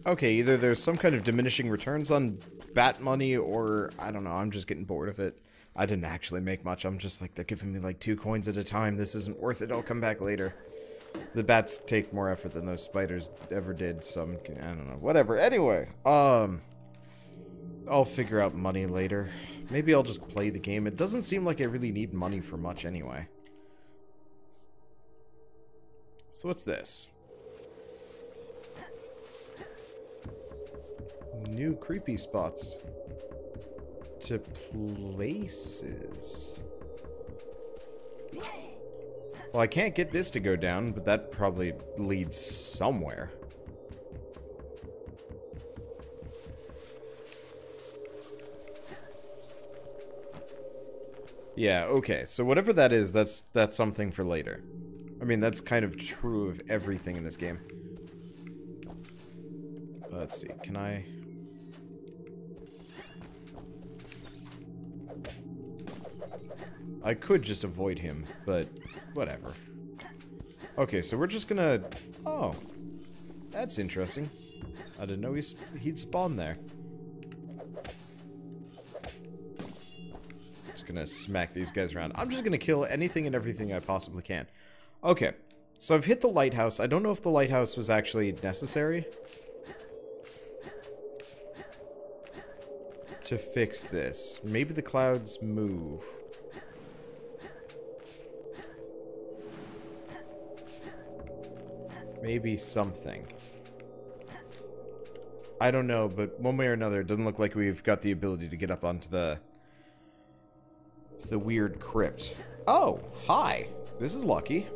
Okay, either there's some kind of diminishing returns on bat money, or, I don't know, I'm just getting bored of it. I didn't actually make much, I'm just like, they're giving me like 2 coins at a time, this isn't worth it, I'll come back later. The bats take more effort than those spiders ever did, so I don't know, whatever. Anyway, I'll figure out money later. Maybe I'll just play the game. It doesn't seem like I really need money for much anyway. So what's this? New creepy spots to places. Well, I can't get this to go down, but that probably leads somewhere. Yeah, okay. So whatever that is, that's something for later. I mean, that's kind of true of everything in this game. Let's see. Can I... I could just avoid him, but whatever. Okay, so we're just gonna... Oh. That's interesting. I didn't know he'd spawn there. Just gonna smack these guys around. I'm just gonna kill anything and everything I possibly can. Okay. So I've hit the lighthouse. I don't know if the lighthouse was actually necessary to fix this. Maybe the clouds move. Maybe something. I don't know, but one way or another, it doesn't look like we've got the ability to get up onto the weird crypt. Oh, hi. This is lucky.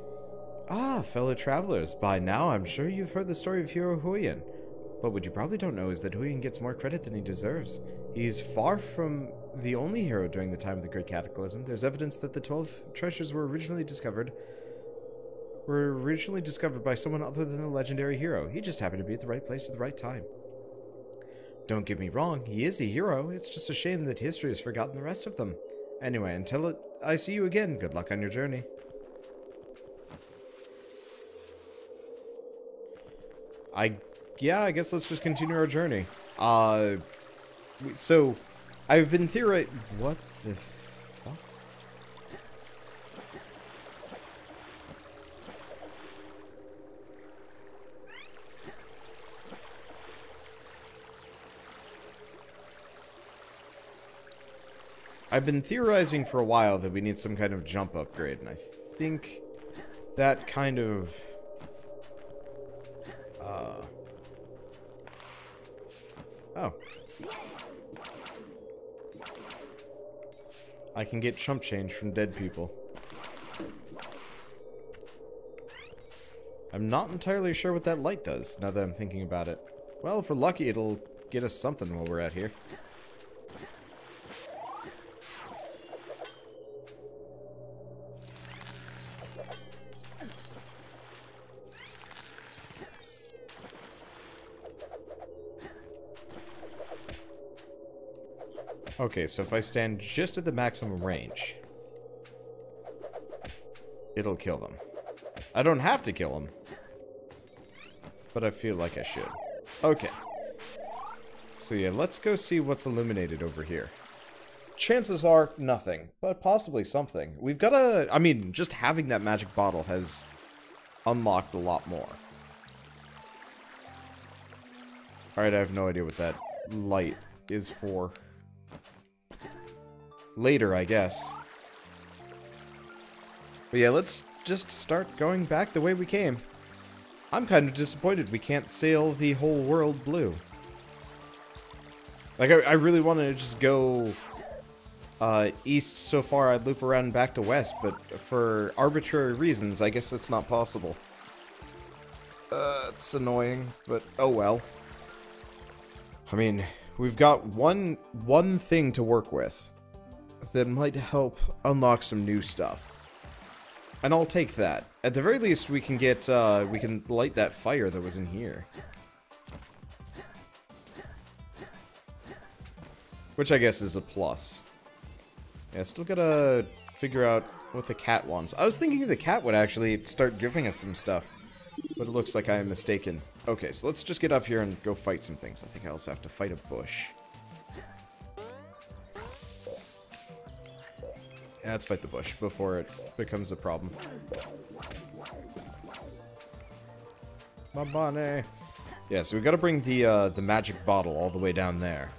Ah, fellow travelers. By now, I'm sure you've heard the story of Hero Huyen. But what you probably don't know is that Huyen gets more credit than he deserves. He's far from the only hero during the time of the Great Cataclysm. There's evidence that the 12 treasures were originally discovered by someone other than the legendary hero. He just happened to be at the right place at the right time. Don't get me wrong, he is a hero. It's just a shame that history has forgotten the rest of them. Anyway, until I see you again, good luck on your journey. Yeah, I guess let's just continue our journey. So, I've been theorizing... What the fuck? I've been theorizing for a while that we need some kind of jump upgrade, and I think that kind of... Oh. I can get chump change from dead people. I'm not entirely sure what that light does, now that I'm thinking about it. Well, if we're lucky, it'll get us something while we're out here. Okay, so if I stand just at the maximum range, it'll kill them. I don't have to kill them, but I feel like I should. Okay. So yeah, let's go see what's illuminated over here. Chances are nothing, but possibly something. We've got a... I mean, just having that magic bottle has unlocked a lot more. Alright, I have no idea what that light is for. Later, I guess. But yeah, let's just start going back the way we came. I'm kind of disappointed we can't sail the whole world blue. Like, I really wanted to just go east so far I'd loop around and back to west, but for arbitrary reasons, I guess that's not possible. It's annoying, but oh well. I mean, we've got one thing to work with that might help unlock some new stuff. And I'll take that. At the very least, we can get, we can light that fire that was in here. Which I guess is a plus. Yeah, still gotta figure out what the cat wants. I was thinking the cat would actually start giving us some stuff, but it looks like I am mistaken. Okay, so let's just get up here and go fight some things. I think I also have to fight a bush. Yeah, let's fight the bush before it becomes a problem. My money. Yeah, so we gotta bring the magic bottle all the way down there.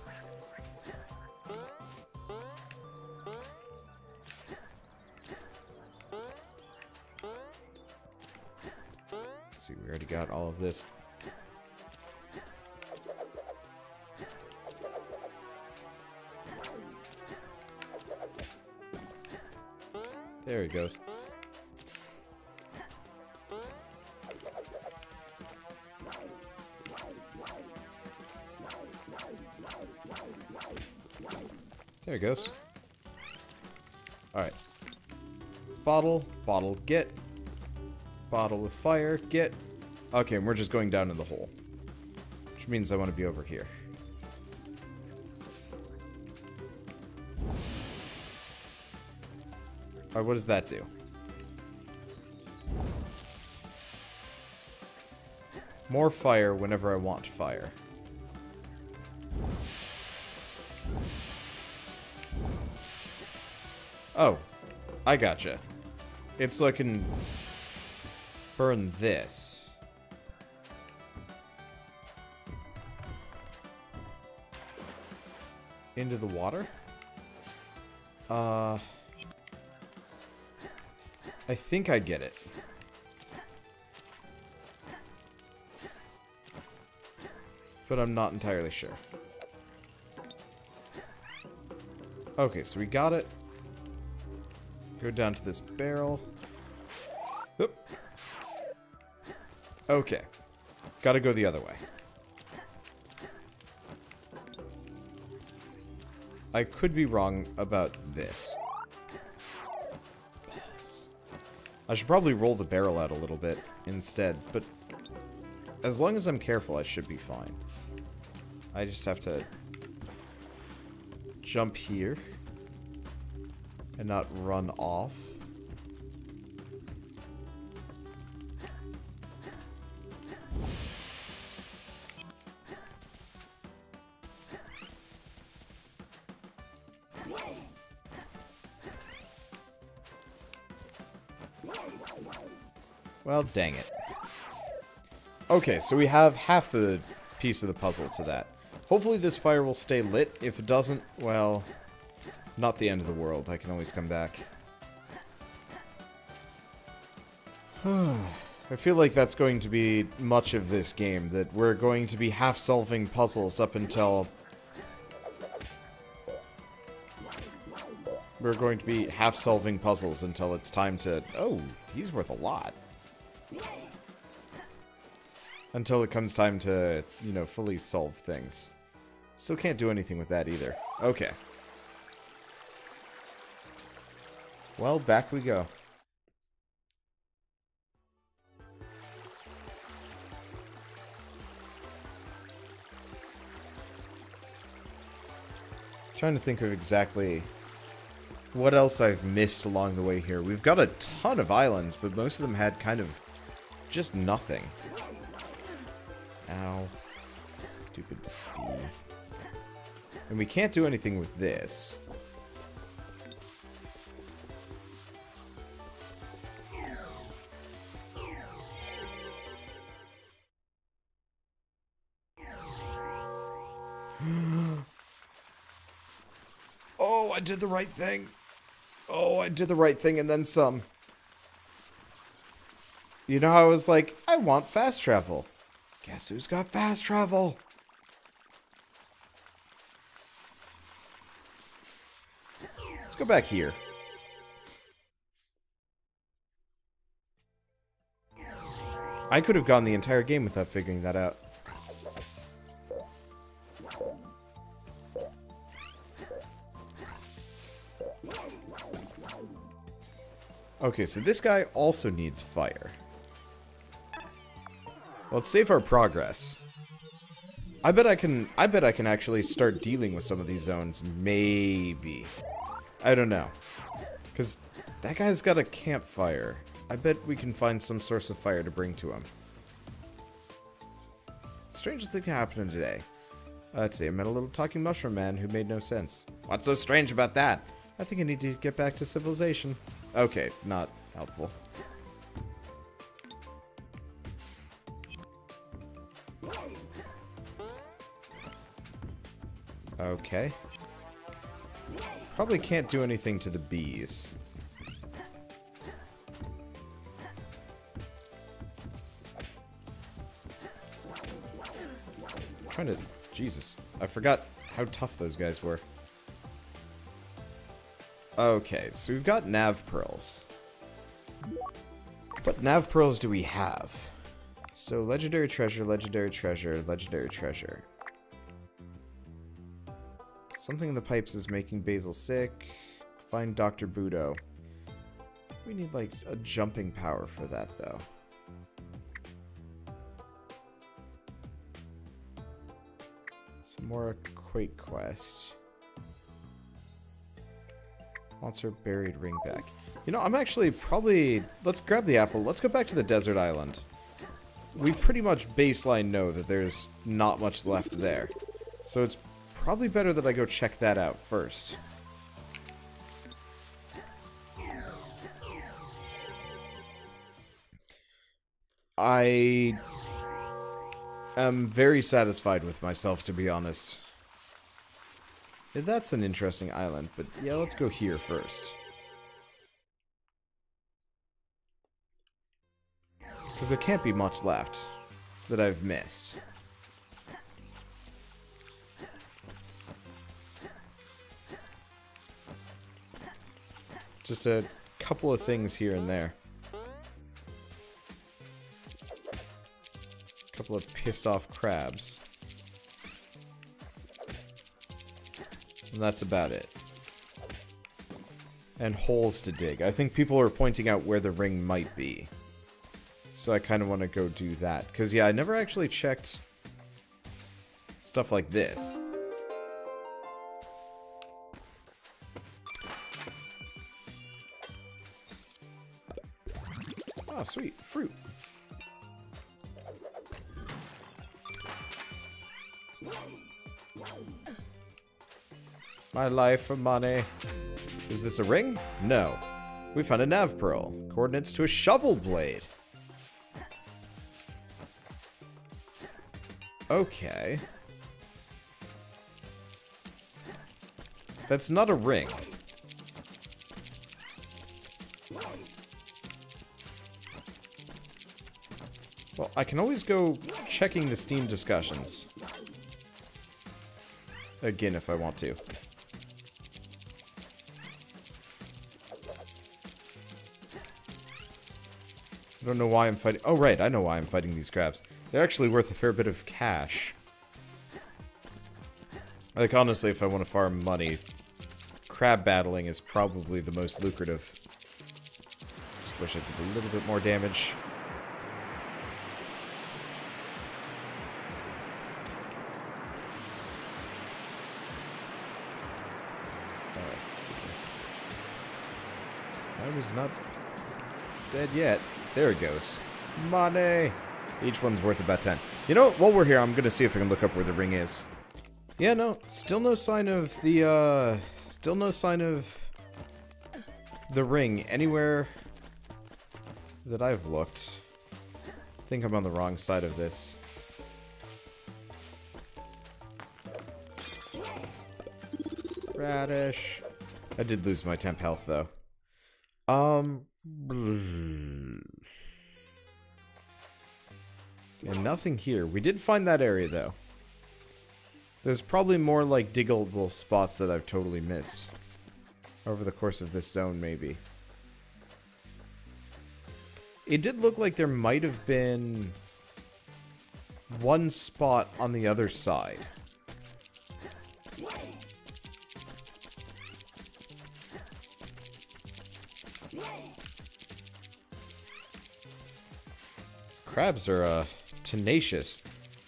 Let's see, we already got all of this. There he goes. There he goes. Alright. Bottle, bottle, get. Bottle with fire, get. Okay, and we're just going down in the hole. Which means I want to be over here. Alright, what does that do? More fire whenever I want fire. Oh, I gotcha. It's so I can burn this. Into the water? I think I get it. But I'm not entirely sure. Okay, so we got it. Go down to this barrel. Oop. Okay. Gotta go the other way. I could be wrong about this. Balls. I should probably roll the barrel out a little bit instead, but as long as I'm careful, I should be fine. I just have to jump here and not run off. Well, dang it. Okay, so we have half the piece of the puzzle to that. Hopefully this fire will stay lit. If it doesn't, well, not the end of the world. I can always come back. I feel like that's going to be much of this game, that we're going to be half-solving puzzles up until... We're going to be half-solving puzzles until it's time to... Oh, he's worth a lot. Until it comes time to, you know, fully solve things. Still can't do anything with that either. Okay. Well, back we go. Trying to think of exactly what else I've missed along the way here. We've got a ton of islands, but most of them had kind of just nothing. Ow. Stupid bee. And we can't do anything with this. Oh, I did the right thing. Oh, I did the right thing and then some. You know how I was like, I want fast travel. Guess who's got fast travel? Let's go back here. I could have gone the entire game without figuring that out. Okay, so this guy also needs fire. Let's save our progress. I bet I can actually start dealing with some of these zones. Maybe. I don't know. Because that guy's got a campfire. I bet we can find some source of fire to bring to him. Strangest thing happened today. Let's see, I met a little talking mushroom man who made no sense. What's so strange about that? I think I need to get back to civilization. Okay, not helpful. Okay. Probably can't do anything to the bees. Trying to... Jesus. I forgot how tough those guys were. Okay, so we've got nav pearls. What nav pearls do we have? So, legendary treasure, legendary treasure, legendary treasure. Something in the pipes is making Basil sick. Find Dr. Budo. We need, like, a jumping power for that, though. Some more Quake quest. Monster buried ring back. You know, I'm actually probably... Let's grab the apple. Let's go back to the desert island. We pretty much baseline know that there's not much left there. So it's probably better that I go check that out first. I am very satisfied with myself, to be honest. Yeah, that's an interesting island, but yeah, let's go here first. Because there can't be much left that I've missed. Just a couple of things here and there. A couple of pissed off crabs. And that's about it. And holes to dig. I think people are pointing out where the ring might be. So I kind of want to go do that. Because, yeah, I never actually checked stuff like this. Oh, sweet. Fruit. My life for money. Is this a ring? No. We found a nav pearl. Coordinates to a shovel blade. Okay. That's not a ring. Well, I can always go checking the Steam discussions. Again, if I want to. I don't know why I'm fighting... Oh, right, I know why I'm fighting these crabs. They're actually worth a fair bit of cash. Like, honestly, if I want to farm money, crab battling is probably the most lucrative. Just wish I did a little bit more damage. Let's see. I was not dead yet. There it goes. Money! Each one's worth about 10. You know what? While we're here, I'm gonna see if I can look up where the ring is. Yeah, no. Still no sign of the, Still no sign of the ring anywhere that I've looked. I think I'm on the wrong side of this. Radish. I did lose my temp health, though. And nothing here. We did find that area, though. There's probably more, like, diggable spots that I've totally missed. Over the course of this zone, maybe. It did look like there might have been one spot on the other side. These crabs are, tenacious.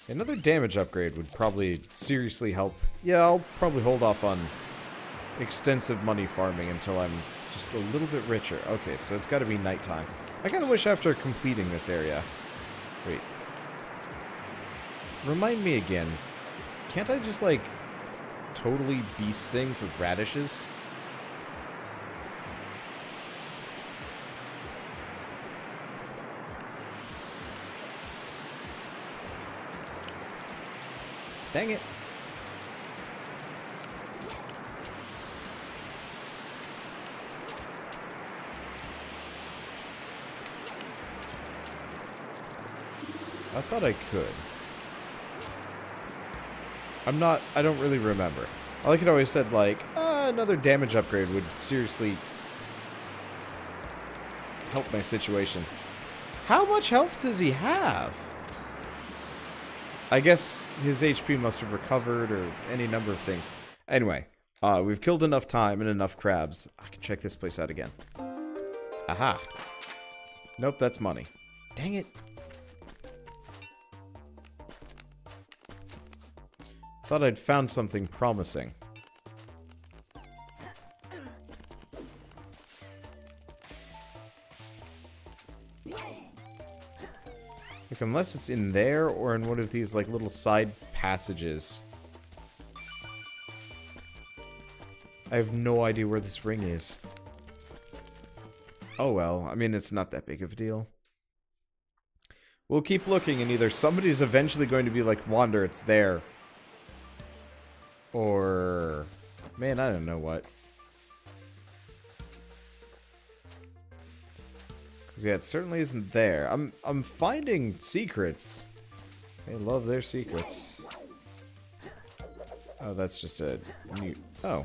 Another damage upgrade would probably seriously help. Yeah, I'll probably hold off on extensive money farming until I'm just a little bit richer. Okay, so it's got to be nighttime. I kind of wish after completing this area... Wait. Remind me again. Can't I just, like, totally beast things with radishes? Dang it. I thought I could. I don't really remember. I like it always said, like, another damage upgrade would seriously help my situation. How much health does he have? I guess his HP must have recovered or any number of things. Anyway, we've killed enough time and enough crabs. I can check this place out again. Aha. Nope, that's money. Dang it. Thought I'd found something promising. Like, unless it's in there or in one of these, like, little side passages. I have no idea where this ring is. Oh well, I mean, it's not that big of a deal. We'll keep looking, and either somebody's eventually going to be like, Wander, it's there. Or... man, I don't know what. Because, yeah, it certainly isn't there. I'm finding secrets. They love their secrets. Oh, that's just a new... oh.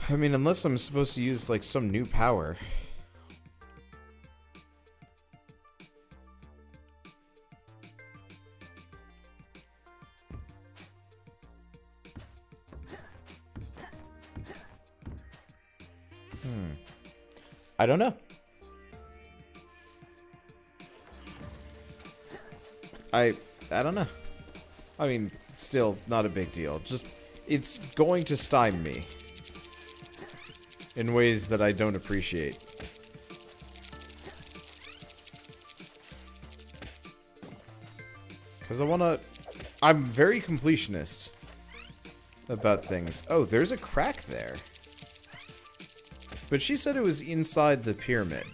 I mean, unless I'm supposed to use, like, some new power. I don't know. I don't know. I mean, still not a big deal. Just, it's going to stymie me. In ways that I don't appreciate. Because I want to... I'm very completionist about things. Oh, there's a crack there. But she said it was inside the pyramid.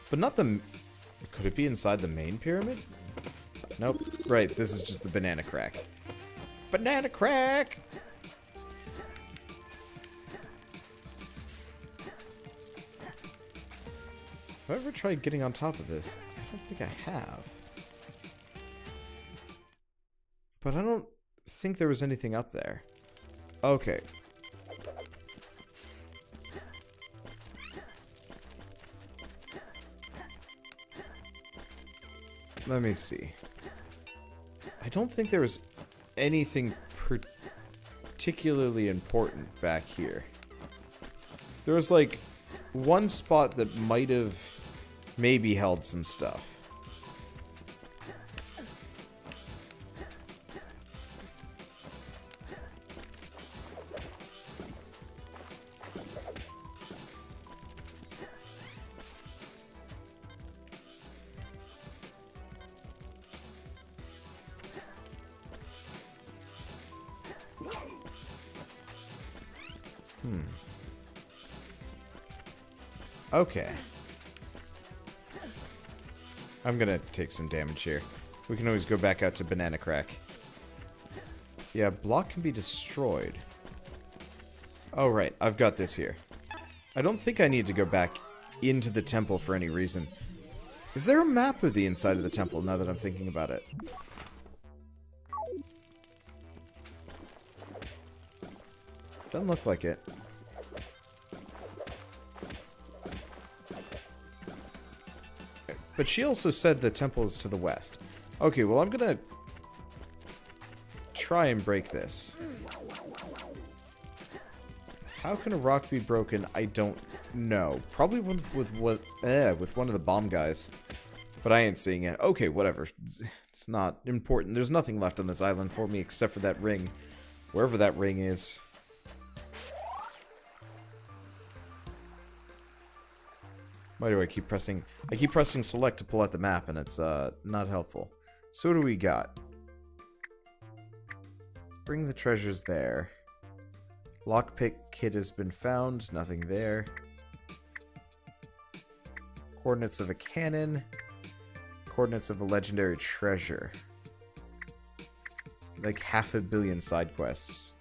But not the... could it be inside the main pyramid? Nope. Right, this is just the banana crack. Banana crack! Have I ever tried getting on top of this? I don't think I have. But I don't think there was anything up there. Okay. Let me see. I don't think there was anything particularly important back here. There was like one spot that might have maybe held some stuff. Okay. I'm gonna take some damage here. We can always go back out to Banana Crack. Yeah, block can be destroyed. Oh, right. I've got this here. I don't think I need to go back into the temple for any reason. Is there a map of the inside of the temple now that I'm thinking about it? Doesn't look like it. But she also said the temple is to the west. Okay, well, I'm gonna try and break this. How can a rock be broken? I don't know. Probably with one of the bomb guys. But I ain't seeing it. Okay, whatever. It's not important. There's nothing left on this island for me except for that ring. Wherever that ring is. Why do I keep pressing... I keep pressing select to pull out the map, and it's, not helpful. So what do we got? Bring the treasures there. Lockpick kit has been found. Nothing there. Coordinates of a cannon. Coordinates of a legendary treasure. Like 500 million side quests.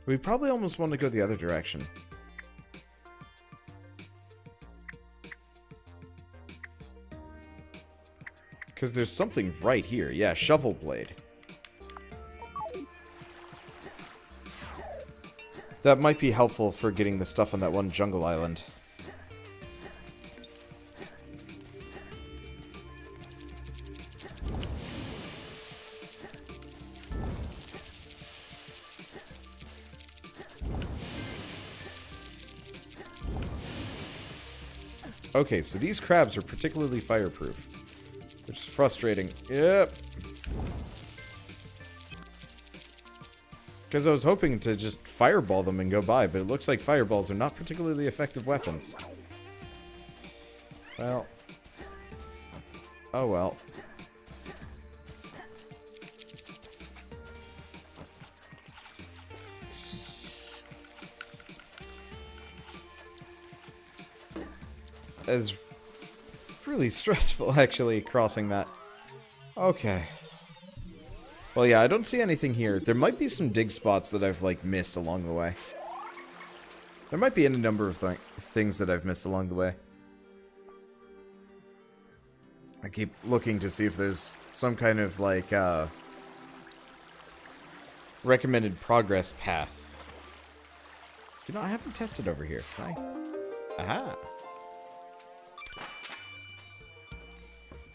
We probably almost want to go the other direction. Because there's something right here. Yeah, shovel blade. That might be helpful for getting the stuff on that one jungle island. Okay, so these crabs are particularly fireproof, which is frustrating. Yep. Because I was hoping to just fireball them and go by, but it looks like fireballs are not particularly effective weapons. Well. Oh well. It's really stressful, actually, crossing that. Okay. Well, yeah, I don't see anything here. There might be some dig spots that I've, like, missed along the way. There might be any number of things that I've missed along the way. I keep looking to see if there's some kind of, like, recommended progress path. You know, I haven't tested over here. Can I? Aha!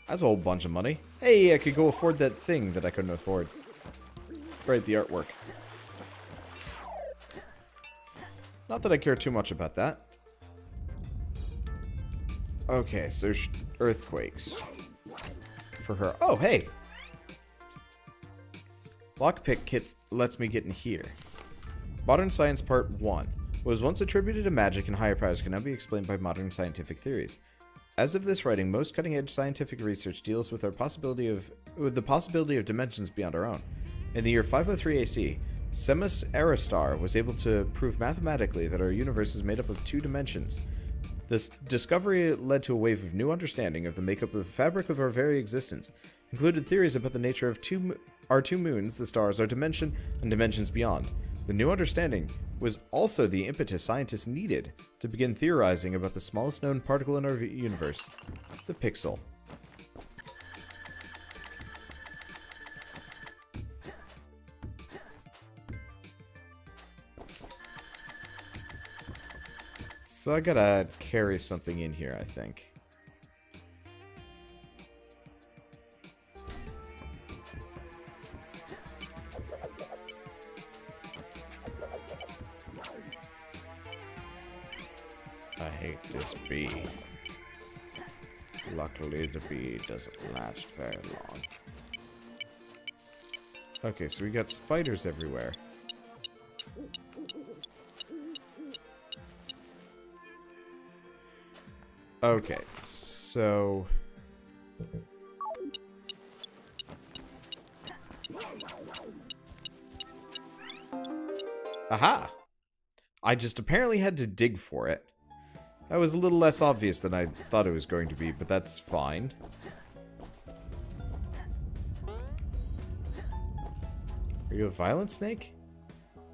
That's a whole bunch of money. Hey, I could go afford that thing that I couldn't afford. Right, the artwork. Not that I care too much about that. Okay, so earthquakes. For her. Oh, hey! Lockpick kit lets me get in here. Modern Science Part 1. What was once attributed to magic and higher powers can now be explained by modern scientific theories. As of this writing, most cutting-edge scientific research deals with the possibility of dimensions beyond our own. In the year 503 AC, Semus Aristar was able to prove mathematically that our universe is made up of 2 dimensions. This discovery led to a wave of new understanding of the makeup of the fabric of our very existence, included theories about the nature of our 2 moons, the stars, our dimension, and dimensions beyond. The new understanding was also the impetus scientists needed to begin theorizing about the smallest known particle in our universe, the pixel. So I gotta carry something in here, I think. I hate this bee. Luckily, the bee doesn't last very long. Okay, so we got spiders everywhere. Okay, so... Aha! I just apparently had to dig for it. That was a little less obvious than I thought it was going to be, but that's fine. Are you a violent snake?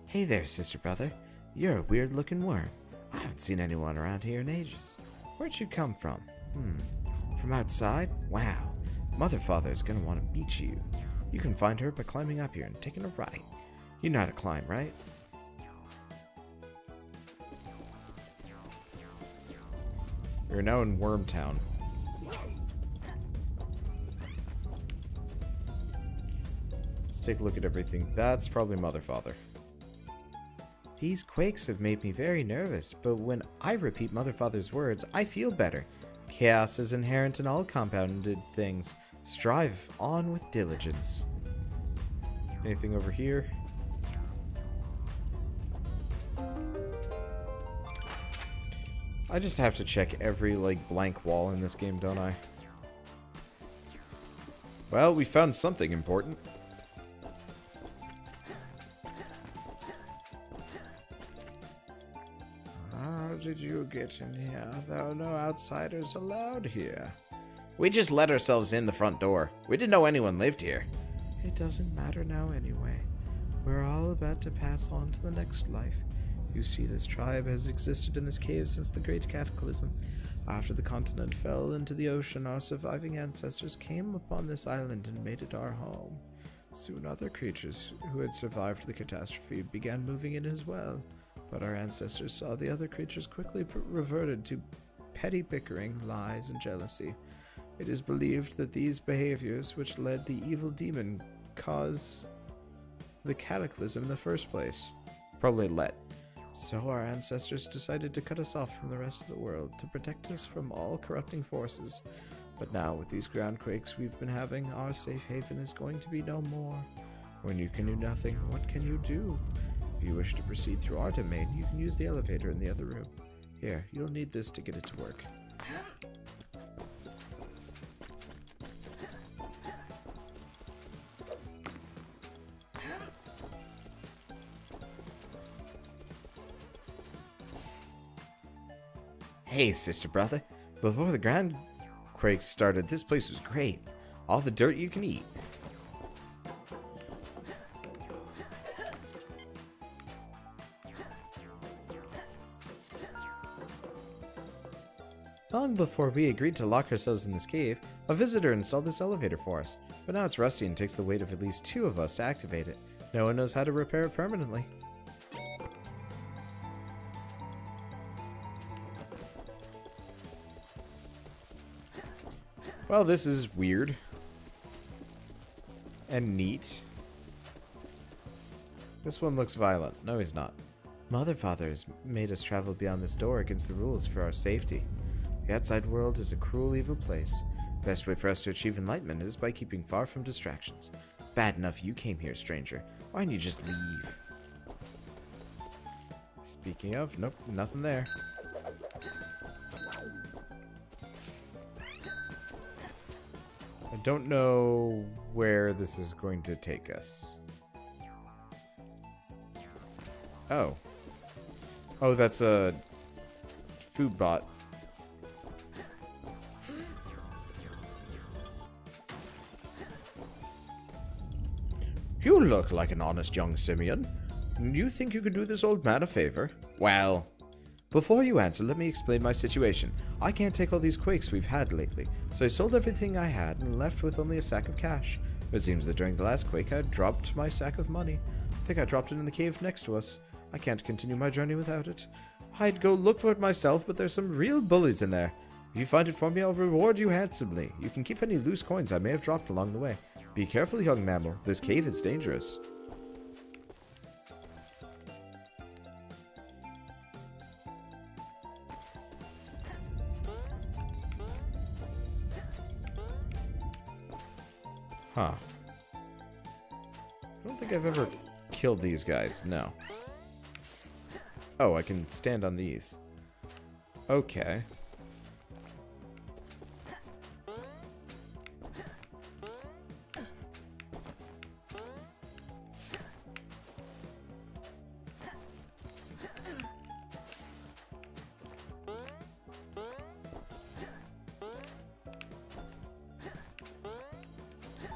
Hey there, sister brother. You're a weird-looking worm. I haven't seen anyone around here in ages. Where'd you come from? From outside? Wow. Mother Father's gonna want to meet you. You can find her by climbing up here and taking a right. You know how to climb, right? We're now in Wormtown. Let's take a look at everything. That's probably Mother Father. These quakes have made me very nervous, but when I repeat Mother Father's words, I feel better. Chaos is inherent in all compounded things. Strive on with diligence. Anything over here? I just have to check every, like, blank wall in this game, don't I? Well, we found something important. How did you get in here? There are no outsiders allowed here. We just let ourselves in the front door. We didn't know anyone lived here. It doesn't matter now anyway. We're all about to pass on to the next life. You see, this tribe has existed in this cave since the Great Cataclysm. After the continent fell into the ocean, our surviving ancestors came upon this island and made it our home. Soon other creatures who had survived the catastrophe began moving in as well. But our ancestors saw the other creatures quickly reverted to petty bickering, lies, and jealousy. It is believed that these behaviors, which led the evil demon, caused the cataclysm in the first place. Probably let. So our ancestors decided to cut us off from the rest of the world to protect us from all corrupting forces. But now, with these ground quakes we've been having, our safe haven is going to be no more. When you can do nothing, what can you do? If you wish to proceed through our domain, you can use the elevator in the other room. Here, you'll need this to get it to work. Hey, sister brother. Before the ground quake started, this place was great. All the dirt you can eat. Long before we agreed to lock ourselves in this cave, a visitor installed this elevator for us. But now it's rusty and takes the weight of at least 2 of us to activate it. No one knows how to repair it permanently. Well, this is weird. And neat. This one looks violent. No, he's not. Mother Father has made us travel beyond this door against the rules for our safety. The outside world is a cruel, evil place. Best way for us to achieve enlightenment is by keeping far from distractions. Bad enough you came here, stranger. Why don't you just leave? Speaking of, nope, nothing there. I don't know where this is going to take us. Oh. Oh, that's a food bot. You look like an honest young Simeon. Do you think you could do this old man a favor? Well, before you answer, let me explain my situation. I can't take all these quakes we've had lately, so I sold everything I had and left with only a sack of cash. It seems that during the last quake I dropped my sack of money. I think I dropped it in the cave next to us. I can't continue my journey without it. I'd go look for it myself, but there's some real bullies in there. If you find it for me, I'll reward you handsomely. You can keep any loose coins I may have dropped along the way. Be careful, young mammal. This cave is dangerous. Huh. I don't think I've ever killed these guys. No. Oh, I can stand on these. Okay.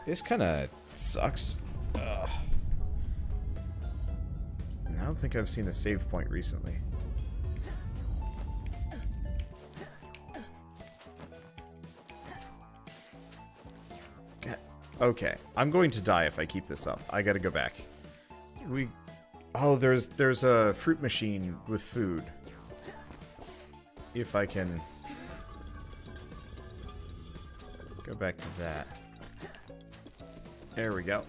This kind of sucks. Ugh. I don't think I've seen a save point recently. Okay, I'm going to die if I keep this up. I gotta go back. Oh, there's a fruit machine with food. If I can go back to that. There we go.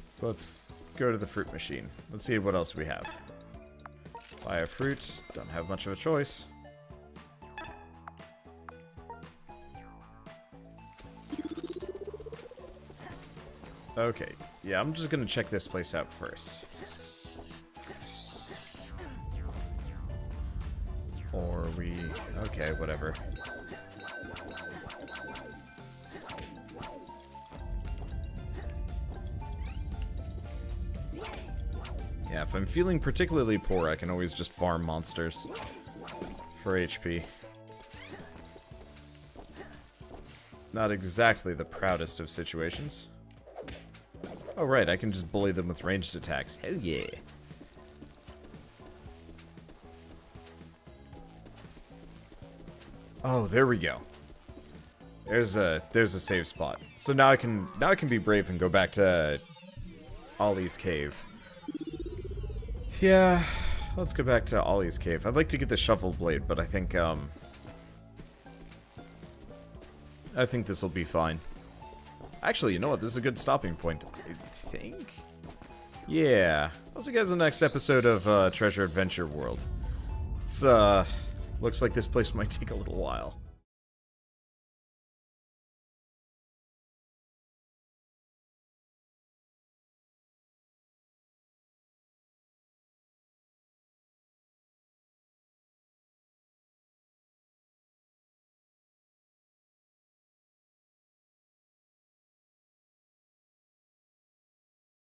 So let's go to the fruit machine. Let's see what else we have. Buy a fruit. Don't have much of a choice. Okay. Yeah, I'm just gonna check this place out first. Or we... Okay, whatever. Yeah, if I'm feeling particularly poor, I can always just farm monsters for HP. Not exactly the proudest of situations. Oh, right, I can just bully them with ranged attacks. Hell yeah. Oh, there we go. There's a save spot. So now I can be brave and go back to Ollie's cave. Yeah, let's go back to Ollie's cave. I'd like to get the shovel blade, but I think this will be fine. Actually, you know what? This is a good stopping point. I think. Yeah. I'll see you guys in the next episode of Treasure Adventure World. It's looks like this place might take a little while.